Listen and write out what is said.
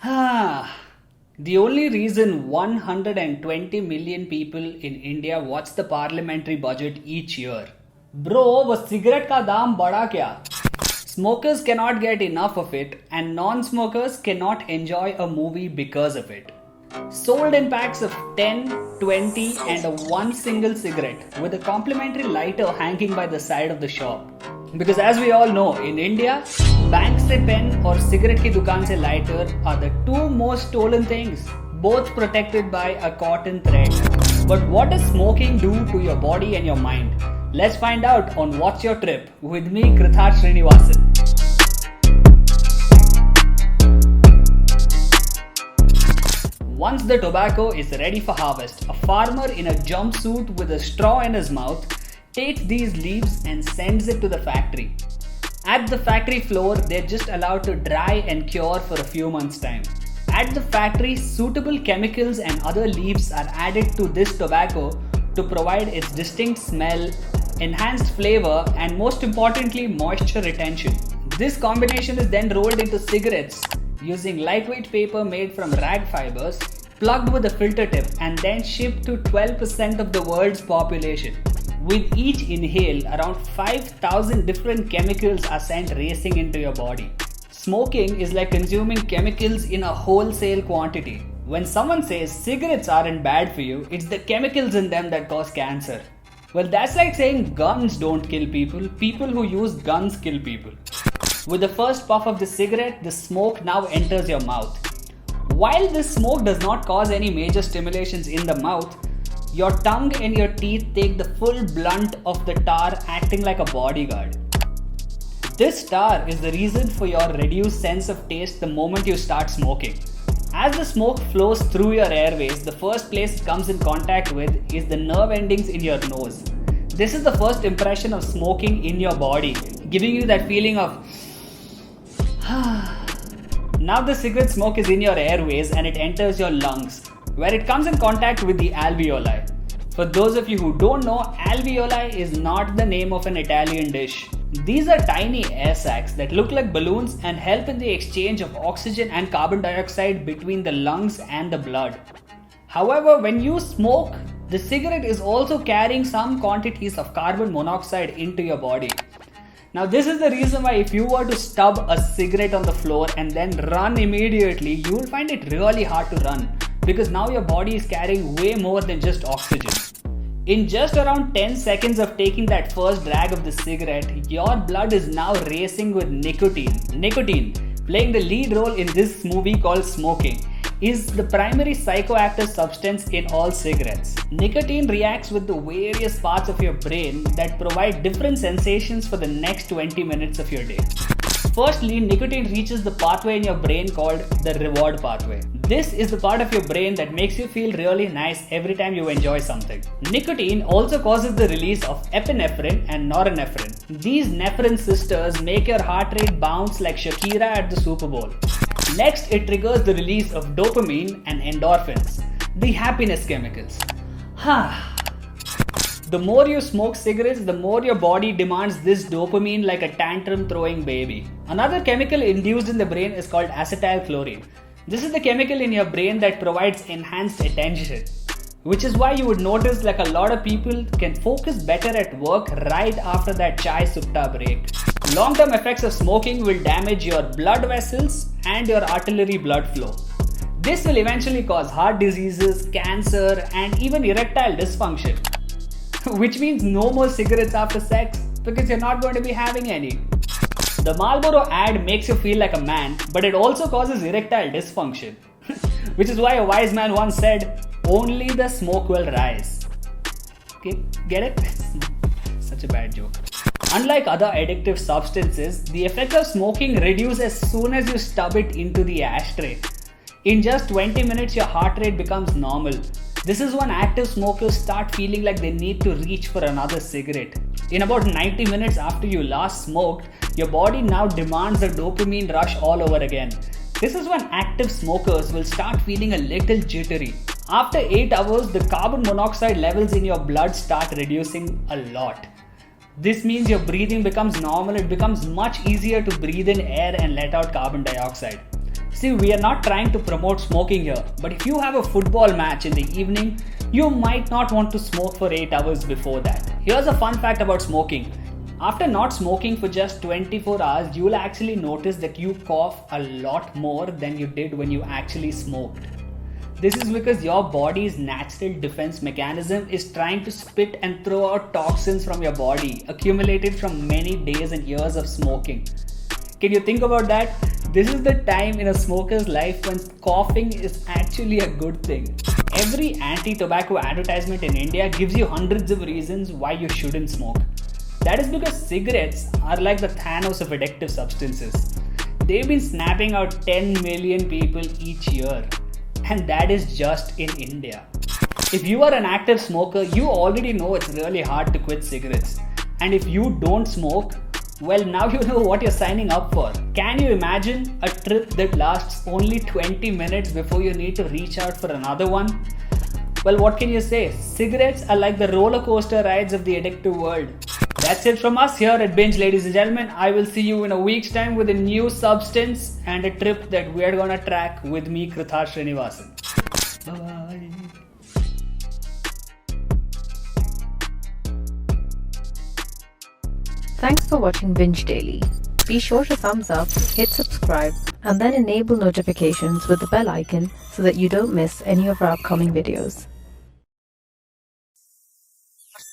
The only reason 120 million people in India watch the parliamentary budget each year. Bro, वो cigarette का दाम बढ़ा क्या? Smokers cannot get enough of it and non-smokers cannot enjoy a movie because of it. Sold in packs of 10, 20 and a one single cigarette with a complimentary lighter hanging by the side of the shop. Because as we all know, in India, bank से pen और cigarette की दुकान से lighter are the two most stolen things, both protected by a cotton thread. But what does smoking do to your body and your mind? Let's find out on What's Your Trip with me, Krithar Srinivasan. Once the tobacco is ready for harvest, a farmer in a jumpsuit with a straw in his mouth takes these leaves and sends it to the factory. At the factory floor, they're just allowed to dry and cure for a few months' time. At the factory, suitable chemicals and other leaves are added to this tobacco to provide its distinct smell, enhanced flavor, and most importantly, moisture retention. This combination is then rolled into cigarettes using lightweight paper made from rag fibers, plugged with a filter tip, and then shipped to 12% of the world's population. With each inhale, around 5,000 different chemicals are sent racing into your body. Smoking is like consuming chemicals in a wholesale quantity. When someone says cigarettes aren't bad for you, it's the chemicals in them that cause cancer. Well, that's like saying guns don't kill people. People who use guns kill people. With the first puff of the cigarette, the smoke now enters your mouth. While this smoke does not cause any major stimulations in the mouth, your tongue and your teeth take the full blunt of the tar, acting like a bodyguard. This tar is the reason for your reduced sense of taste the moment you start smoking. As the smoke flows through your airways, the first place it comes in contact with is the nerve endings in your nose. This is the first impression of smoking in your body, giving you that feeling of now the cigarette smoke is in your airways and it enters your lungs, where it comes in contact with the alveoli. For those of you who don't know, alveoli is not the name of an Italian dish. These are tiny air sacs that look like balloons and help in the exchange of oxygen and carbon dioxide between the lungs and the blood. However, when you smoke, the cigarette is also carrying some quantities of carbon monoxide into your body. Now, this is the reason why if you were to stub a cigarette on the floor and then run immediately, you will find it really hard to run because now your body is carrying way more than just oxygen. In just around 10 seconds of taking that first drag of the cigarette, your blood is now racing with nicotine. Nicotine, playing the lead role in this movie called Smoking, is the primary psychoactive substance in all cigarettes. Nicotine reacts with the various parts of your brain that provide different sensations for the next 20 minutes of your day. Firstly, nicotine reaches the pathway in your brain called the reward pathway. This is the part of your brain that makes you feel really nice every time you enjoy something. Nicotine also causes the release of epinephrine and norepinephrine. These nephrin sisters make your heart rate bounce like Shakira at the Super Bowl. Next, it triggers the release of dopamine and endorphins, the happiness chemicals. The more you smoke cigarettes, the more your body demands this dopamine like a tantrum-throwing baby. Another chemical induced in the brain is called acetylcholine. This is the chemical in your brain that provides enhanced attention, which is why you would notice like a lot of people can focus better at work right after that chai sutta break. Long-term effects of smoking will damage your blood vessels and your arterial blood flow. This will eventually cause heart diseases, cancer, and even erectile dysfunction. Which means no more cigarettes after sex because you're not going to be having any. The Marlboro ad makes you feel like a man, but it also causes erectile dysfunction. Which is why a wise man once said, only the smoke will rise. Okay, get it? Such a bad joke. Unlike other addictive substances, the effect of smoking reduces as soon as you stub it into the ashtray. In just 20 minutes, your heart rate becomes normal. This is when active smokers start feeling like they need to reach for another cigarette. In about 90 minutes after you last smoked, your body now demands a dopamine rush all over again. This is when active smokers will start feeling a little jittery. After 8 hours, the carbon monoxide levels in your blood start reducing a lot. This means your breathing becomes normal. It becomes much easier to breathe in air and let out carbon dioxide. See, we are not trying to promote smoking here, but if you have a football match in the evening, you might not want to smoke for 8 hours before that. Here's a fun fact about smoking. After not smoking for just 24 hours, you will actually notice that you cough a lot more than you did when you actually smoked. This is because your body's natural defense mechanism is trying to spit and throw out toxins from your body accumulated from many days and years of smoking. Can you think about that? This is the time in a smoker's life when coughing is actually a good thing. Every anti-tobacco advertisement in India gives you hundreds of reasons why you shouldn't smoke. That is because cigarettes are like the Thanos of addictive substances. They've been snapping out 10 million people each year. And that is just in India. If you are an active smoker, you already know it's really hard to quit cigarettes. And if you don't smoke, well, now you know what you're signing up for. Can you imagine a trip that lasts only 20 minutes before you need to reach out for another one? Well, what can you say? Cigarettes are like the roller coaster rides of the addictive world. That's it from us here at Binge, ladies and gentlemen. I will see you in a week's time with a new substance and a trip that we're gonna track with me, Krithar Srinivasan. Bye-bye. Thanks for watching Binge Daily. Be sure to thumbs up, hit subscribe, and then enable notifications with the bell icon so that you don't miss any of our upcoming videos.